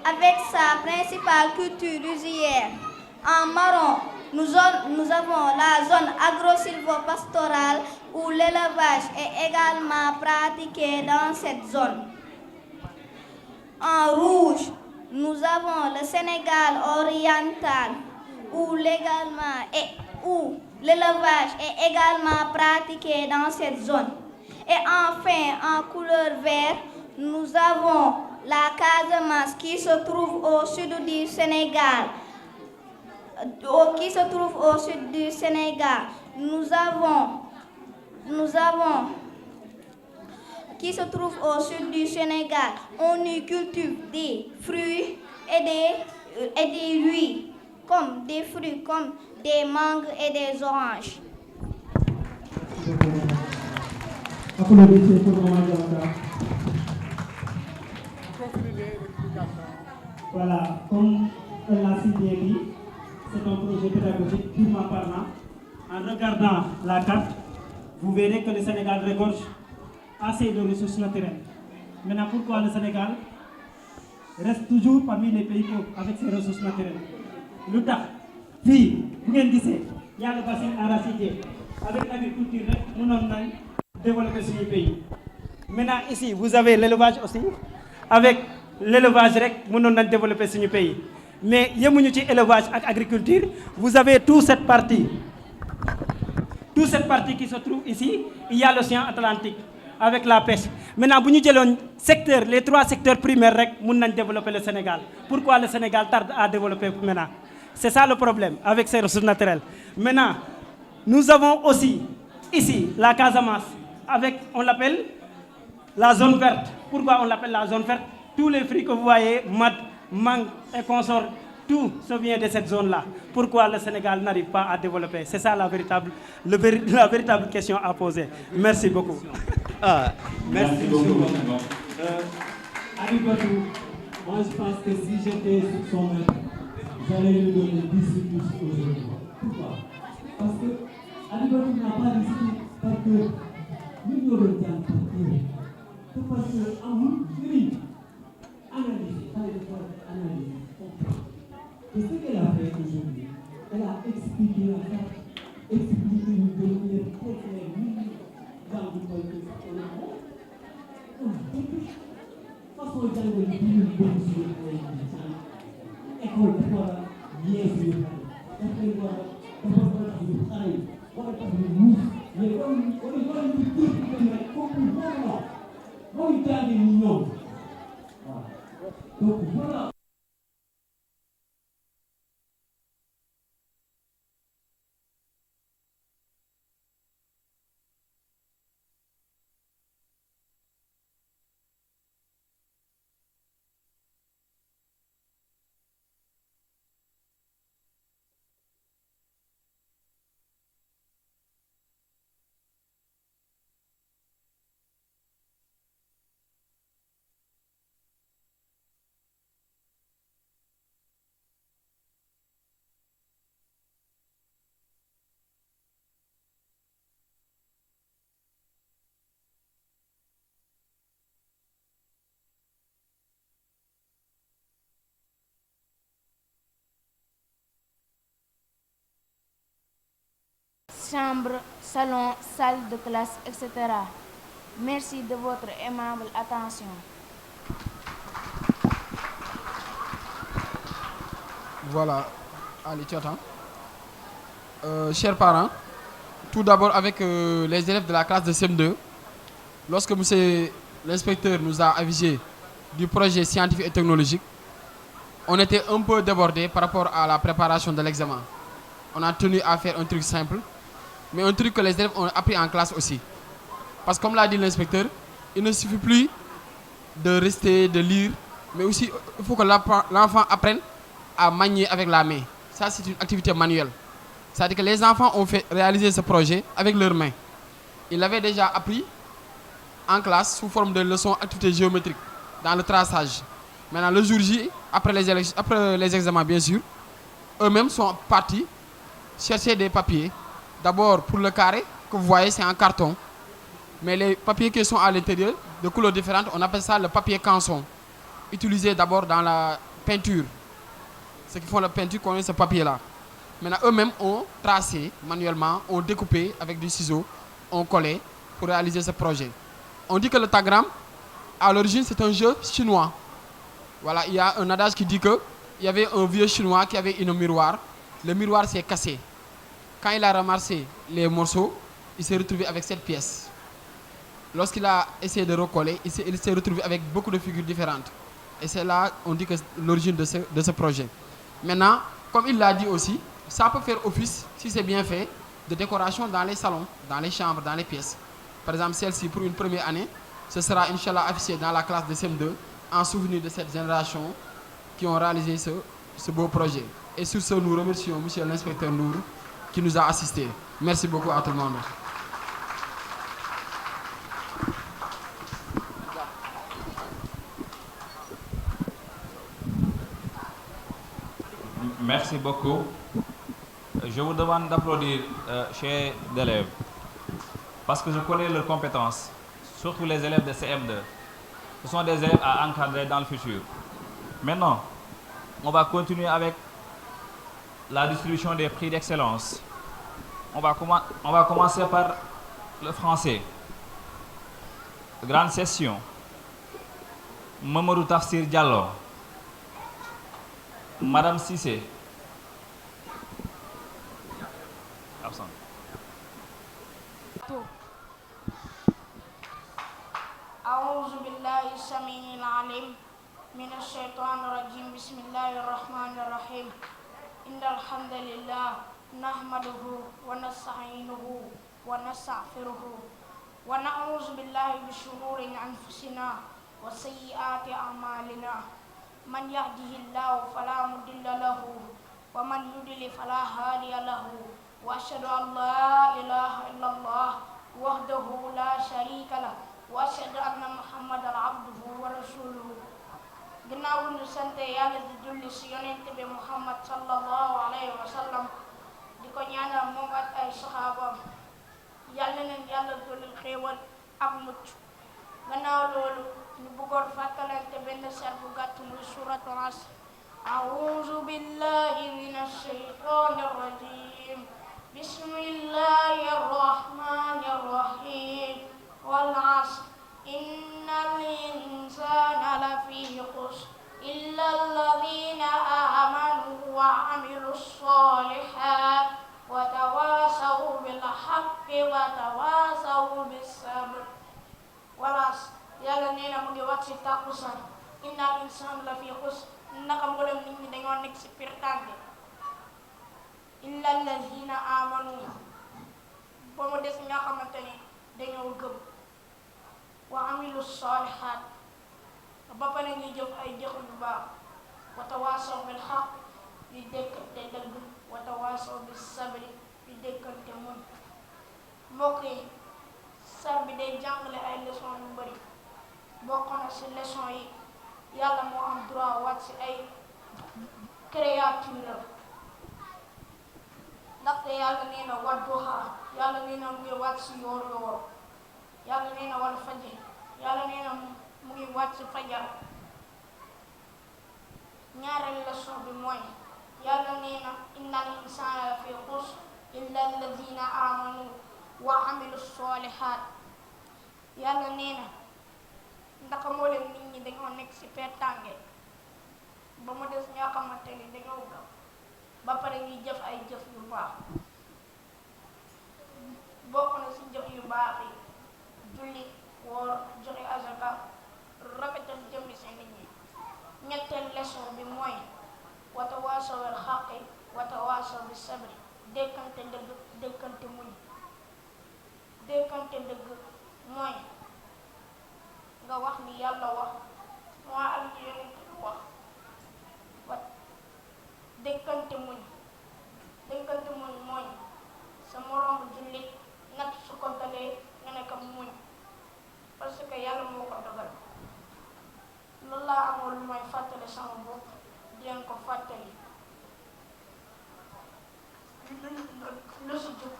avec sa principale culture rizière. En marron, nous avons la zone agro-silvopastorale où l'élevage est également pratiqué dans cette zone. En rouge, nous avons le Sénégal oriental où l'élevage est également pratiqué dans cette zone. Et enfin, en couleur vert, nous avons la Casamance qui se trouve au sud du Sénégal. On y cultive des fruits et des fruits comme des mangues et des oranges. Applaudissez pour Maman Jonathan. Voilà, comme elle l'a si bien dit, c'est un projet pédagogique purement parlant. En regardant la carte, vous verrez que le Sénégal regorge assez de ressources naturelles. Maintenant, pourquoi le Sénégal reste toujours parmi les pays pauvres avec ses ressources naturelles? Le tax, il y a le bassin arachidier. Avec l'agriculture, nous avons développé ce pays. Maintenant, ici, vous avez l'élevage aussi. Avec l'élevage, nous avons développé ce pays. Mais il y a élevage et agriculture, vous avez toute cette partie qui se trouve ici. Il y a l'océan Atlantique avec la pêche. Maintenant, si nous avons les 3 secteurs primaires, nous avons développé le Sénégal. Pourquoi le Sénégal tarde à développer maintenant? C'est ça le problème avec ces ressources naturelles. Maintenant, nous avons aussi ici la Casamance avec, on l'appelle la zone verte. Pourquoi on l'appelle la zone verte? Tous les fruits que vous voyez, mad, mangue et consorts, tout ça vient de cette zone-là. Pourquoi le Sénégal n'arrive pas à développer? C'est ça la véritable question à poser. Merci beaucoup. Merci beaucoup. Alibatou, moi je pense que si j'étais sur son maître, j'allais lui donner 10 sur 10 aujourd'hui. Pourquoi? Parce que Alibatou n'a pas décidé parce que nous nous regardons par cœur. C'est parce que Amour, oui, analyser, comprendre. Et ce qu'elle a fait aujourd'hui, elle a expliqué la carte, expliqué une dernière très koy kii sax wala façon jàngal yi ñu bëgg si école dafa war a yeesu yu xale dafa war a yu xale yi war a tax ñu muus mais wala ñu tuuti rek foofu vraiment mooy jàngi ñu ñoom waaw donc voilà. Chambre, salon, salle de classe, etc. Merci de votre aimable attention. Voilà, allez, tu attends. Chers parents, tout d'abord avec les élèves de la classe de CM2, lorsque monsieur l'inspecteur nous a avisé du projet scientifique et technologique, on était un peu débordés par rapport à la préparation de l'examen. On a tenu à faire un truc simple, mais un truc que les élèves ont appris en classe aussi. Parce que comme l'a dit l'inspecteur, il ne suffit plus de rester, de lire, mais aussi il faut que l'enfant apprenne à manier avec la main. Ça, c'est une activité manuelle. C'est-à-dire que les enfants ont fait réaliser ce projet avec leurs mains. Ils l'avaient déjà appris en classe sous forme de leçons activités géométriques dans le traçage. Maintenant, le jour J, après les examens bien sûr, eux-mêmes sont partis chercher des papiers. D'abord pour le carré, que vous voyez, c'est en carton. Mais les papiers qui sont à l'intérieur, de couleurs différentes, on appelle ça le papier canson. Utilisé d'abord dans la peinture. Ceux qui font la peinture connaissent ce papier-là. Maintenant, eux-mêmes ont tracé manuellement, ont découpé avec du ciseau, ont collé pour réaliser ce projet. On dit que le tagram, à l'origine, c'est un jeu chinois. Voilà, il y a un adage qui dit qu'il y avait un vieux chinois qui avait un miroir. Le miroir s'est cassé. Quand il a ramassé les morceaux, il s'est retrouvé avec cette pièce. Lorsqu'il a essayé de recoller, il s'est retrouvé avec beaucoup de figures différentes. Et c'est là on dit que c'est l'origine de ce projet. Maintenant, comme il l'a dit aussi, ça peut faire office, si c'est bien fait, de décoration dans les salons, dans les chambres, dans les pièces. Par exemple, celle-ci, pour une première année, ce sera, Inch'Allah, affiché dans la classe de CM2, en souvenir de cette génération qui ont réalisé ce beau projet. Et sur ce, nous remercions M. l'inspecteur Nour, qui nous a assistés. Merci beaucoup à tout le monde. Merci beaucoup. Je vous demande d'applaudir chers élèves, parce que je connais leurs compétences, surtout les élèves de CM2. Ce sont des élèves à encadrer dans le futur. Maintenant, on va continuer avec la distribution des prix d'excellence. On va commencer par le français. Grande session. Mamadou Tafsir Diallo. Madame Sissé. Absent. أعوذ بالله السميع العليم من الشيطان الرجيم بسم الله الرحمن الرحيم إن الحمد لله نحمده ونستعينه ونستغفره ونعوذ بالله من شرور أنفسنا وسيئات أعمالنا من يهده الله فلا مضل له ومن يضلل فلا هادي له وأشهد أن لا إله إلا الله وحده لا شريك له وأشهد أن محمدا عبده ورسوله. ginnaaw bu ñu sante yàlla di julli si yonent bi Muhammad sallallahu alayhi wa sallam di ko ñaanal moom ak ay saxaabaam yàlla leen yàlla dolli xéewal ak mucc. gannaaw loolu ñu bëggoon fàttalante benn saar bu gàtt muy suuratul Asr. a'uuzu billahi minash shaytaanir rajiim bismillahir rahmaanir rahiim watawaasaw bis-sabr. walaas yàlla nee na mu ngi wax ci tàkkusaan innal insaana la fi xusr naka mboolem nit ñi dañoo nekk ci pertange illa allazina amanu ba mu des nga xamante ni dañoo gëm wa amilu salihat ba pare ñu jëf ay jëf yu baax wa tawaasaw bil haqq yu dékkante dëgg wa tawaasaw bis sabri yu dékkante muñ. mbokk yi sar bi day jàngale ay leçon yu bari bokk na ci leçon yi yàlla moo am droit wàcc ci ay créature ndaxte yàlla nee na wadduha yàlla nee na mu ngi wàcc ci yoor yoor yàlla nee na wal fajr yàlla nee na mu ngi wàcc fajar. ñaareel leçon bi mooy yàlla nee na innal insaana la fi xusr illa alladina amanu wa amilu solihat. yàlla nee na ndax moo leen nit ñi dañoo nekk ci pertange ba mu des ñoo xamante ni dañoo gëm ba pare ñuy jëf ay jëf yu baax. bokk na ci jëf yu baax yi julli woor joxe azaka rafetal jëmmi seen nit ñi. ñetteel leçon bi mooy watawaasaw bil haqqi watawaasaw bis sabri dékkante dëgg dékkante muñ. dékkante dëgg mooy nga wax ni yàlla wax moo ak li yonent bi wax wa dékkante muñ. dékkante muñ mooy sa moroomu jullit natt su ko dalee nga ne ko muñ parce que yàlla moo ko dogal. loolu laa amoon lu may fàttali sama bopp di leen ko fàttali lu si jub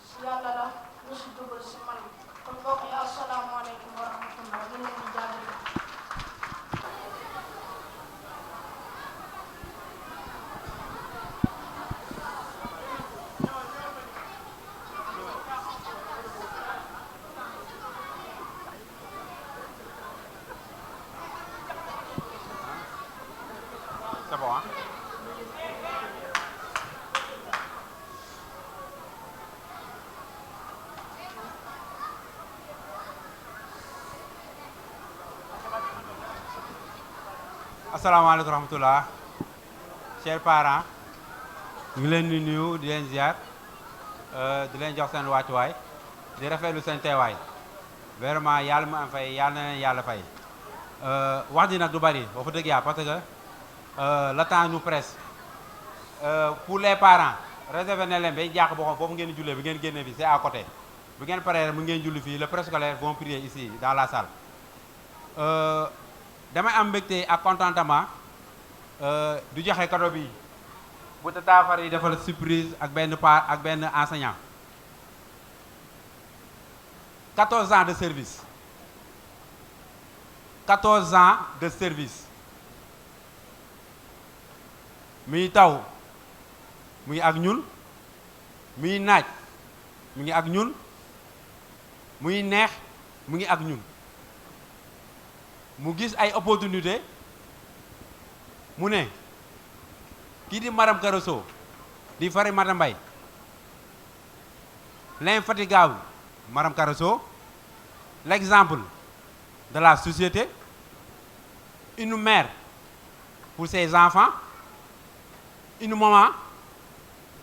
si yàlla la lu si jubal si man kon mbokk yi asalaamaaleykum wa rahmatullah ñu leen di jaajëfal. C'est bon, hein? Asalaamaaleykum wa rahmatullah. Chers parents, ñu ngi leen di nuyu di leen ziar di leen jox seen wàccuwaay di rafetlu seen teewaay vraiment yàlla mu am fay yàlla na leen yàlla fay. wax ji nag du bari boo fa dëgg yaa parce que le temps nous presse. Pour les parents réservé na leen bay jàq boo xam foofu ngeen di jullee bi ngeen génnee fii c'est à côté bu ngeen paree mu ngeen julli fii le préscolaire vont prier ici dans la salle. damay am mbégte ak contentement du joxe cadeau bi bu Tata yi defal surprise ak benn enseignant 14 ans de service 14 ans de service muy taw mu ngi ak ñun muy naaj mu ngi ak ñun muy neex mu ngi ak ñun mu gis ay opportunité mu ne kii di Madame Karasso di Farimata Mbaye l'infatigable Madame Karasso l'exemple de la société, une mère pour ses enfants, une maman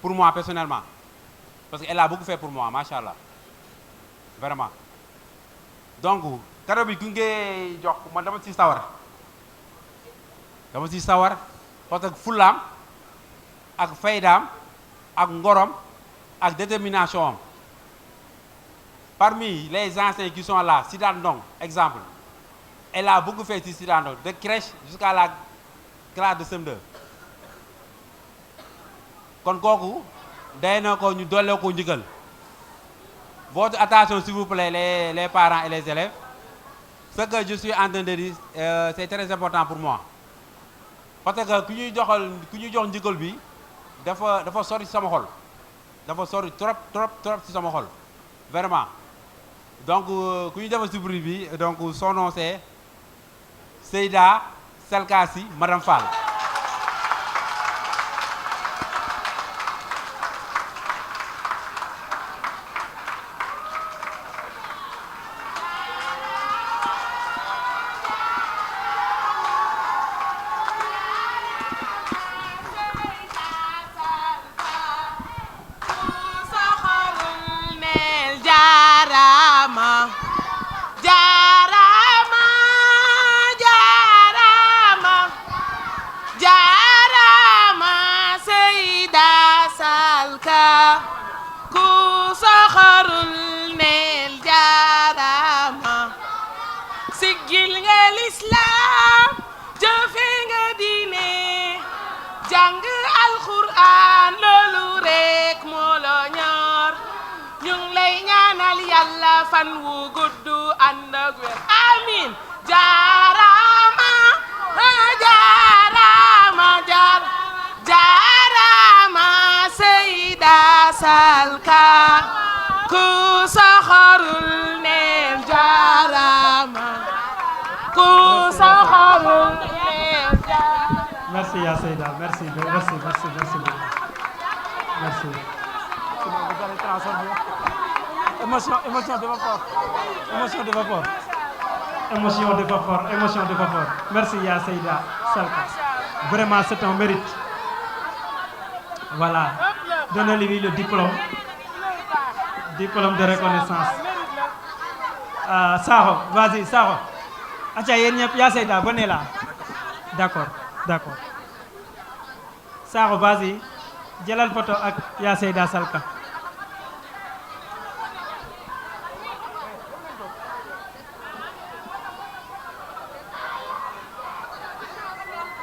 pour moi personnellement parce qu'elle a beaucoup fait pour moi machallah vraiment. Donc cadeau bi ku ngee jox man dama ci sawar parce que fulaam ak faydaam ak ngorom ak détermination am. Parmi les anciens qui sont là, Sidan Ndong, exemple, elle a beaucoup fait ici Sidan Ndong, de crèche jusqu'à la classe de CM2. Kon kooku day na ko ñu dolle ko njëgal. Votre attention s'il vous plaît les parents et les élèves. Ce que je suis en train de dire c'est très important pour moi. Parce que ku ñuy jox njëgal bi dafa sori ci sama xol. Dafa sori trop ci sama xol. Vraiment. Donc ku ñu defal surprise bi donc son nom c'est Seyda Selkassi Madame Fall. ñaanal yàlla fan wu gudd ànd ak wér amin jaarama jaarama jaarama Seyda Salka ku soxorul neel jaarama ku soxorul neel jaarama. Merci ya Seyda, merci beaucoup. Merci. Émotion de vapeur. Merci ya Seyda Salka. Vraiment c'est un mérite. Voilà. Donnez-lui le diplôme de reconnaissance. Sakho, vas-y Sakho. Acha yéen ñëpp ya Seyda venez là. D'accord. Sakho, vas-y. Jëlal photo ak ya Seyda Salka.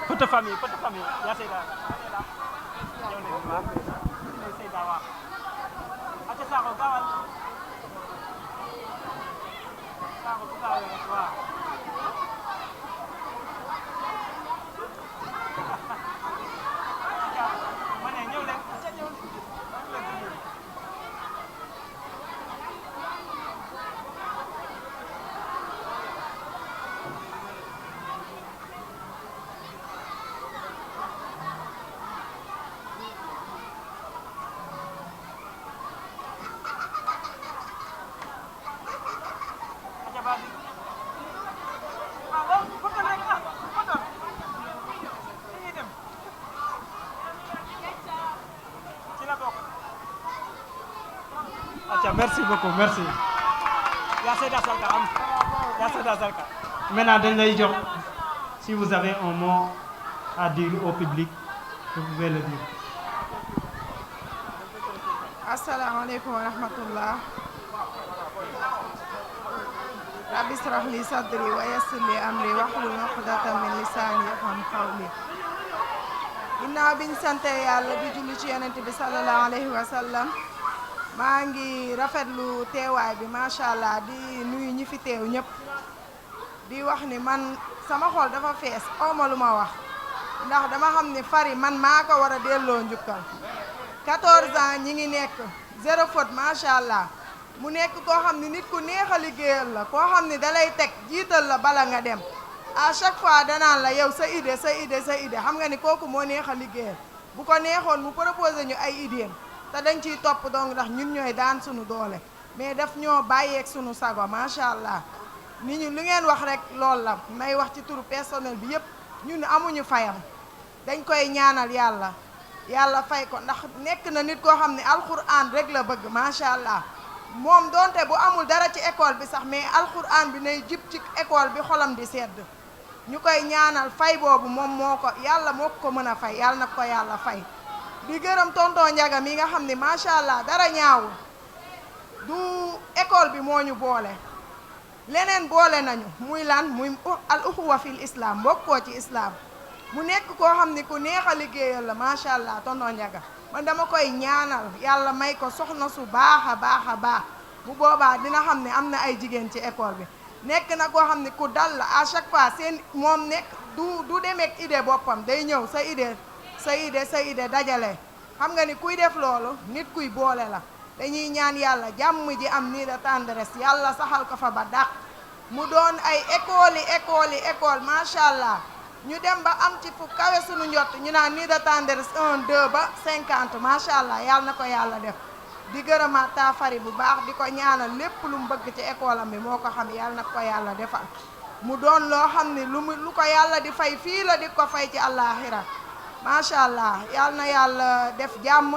Photo famille, ya Seyda. Seyda wa. Acha Sakho gawal. Sakho gawal wa. Merci beaucoup, merci. Ya Seyda Salka. Maintenant dañ lay jox si vous avez un mot à dire au public, vous pouvez le dire. Assalamu alaikum wa rahmatullah. Rabbi israh li sadri wa yassir li amri wahlul uqdatan min lisani yafqahu qawli. Ginnaaw biñ sante Yàlla di julli ci Yonent bi sallallahu alayhi wa sallam. maa ngi rafetlu teewaay bi macha allah di nuyu ñi fi teew ñëpp di wax ni man sama xol dafa fees awma lu ma wax ndax dama xam ni Fary man maa ko war a delloo njukkal 14 ans ñi ngi nekk zéro faute macha allah mu nekk koo xam ni nit ku neex a liggéeyal la koo xam ni dalay teg jiital la bala nga dem à chaque fois danaan la yow sa idée xam nga ni kooku moo neex a liggéeyal bu ko neexoon mu proposé ñu ay idéem te dañ ciy topp donc ndax ñun ñooy daan suñu doole mais daf ñoo bàyyeeg suñu sago macha allah nit ñu lu ngeen wax rek loolu la may wax ci turu personnel bi yëpp ñun amuñu fayam dañ koy ñaanal yàlla fay ko ndax nekk na nit koo xam ne alxuraan rek la bëgg macha allah moom donte bu amul dara ci école bi sax mais alxuraan bi nay jib ci école bi xolam di sedd ñu koy ñaanal fay boobu moom moo ko mën a fay yàlla na ko yàlla fay. di gërëm tonton Ndiaga mi nga xam ne macha allah dara ñaawul du école bi moo ñu boole leneen boole nañu muy al uxuwa fil islam bokkoo ci islam mu nekk koo xam ne ku neex a liggéeyal la macha allah tonton Ndiaga man dama koy ñaanal yàlla may ko soxna su baax a baax bu boobaa dina xam ne am na ay jigéen ci école bi nekk na koo xam ne ku dal la à chaque fois moom nekk du demeek idée boppam day ñëw sa idée dajale xam nga ni kuy def loolu nit kuy boole la dañuy ñaan yàlla jàmm ji am nii de tendresse yàlla saxal ko fa ba dàq mu doon ay école macha allah ñu dem ba am ci fu kawe suñu njott ñu naan nii de tendresse 1 2 ba 50 macha allah yàlla na ko yàlla def di gërëmaat taa Fary bu baax di ko ñaanal lépp lu mu bëgg ci école am bi moo ko xam yàlla na ko yàlla defal mu doon loo xam ne lu ko yàlla di fay fii la di ko fay ci àllaaxira macha allah yal na yàlla def jàmm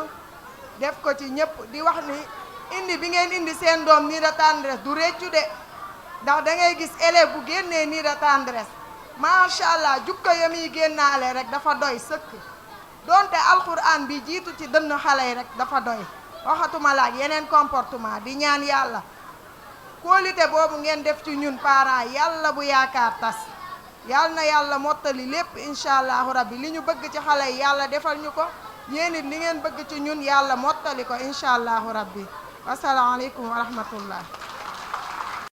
def ko ci ñëpp di wax ni indi bi ngeen indi seen doom nii de tendresse du réccu de ndax da ngay gis élève bu génnee nii de tendresse macha allah jukko ya muy génnaale rek dafa doy sëkk donte alxuraan bi jiitu ci dënn xale yi rek dafa doy waxatuma laaj yeneen comportement di ñaan yàlla qualité boobu ngeen def ci ñun parents yàlla bu yaakaar tas yàlla na yàlla mottali lépp incha allahu rabbi li ñu bëgg ci xale yi yàlla defal ñu ko yéen it li ngeen bëgg ci ñun yàlla mottali ko incha allahu rabbi wasalaamaaleykum wa rahmatullah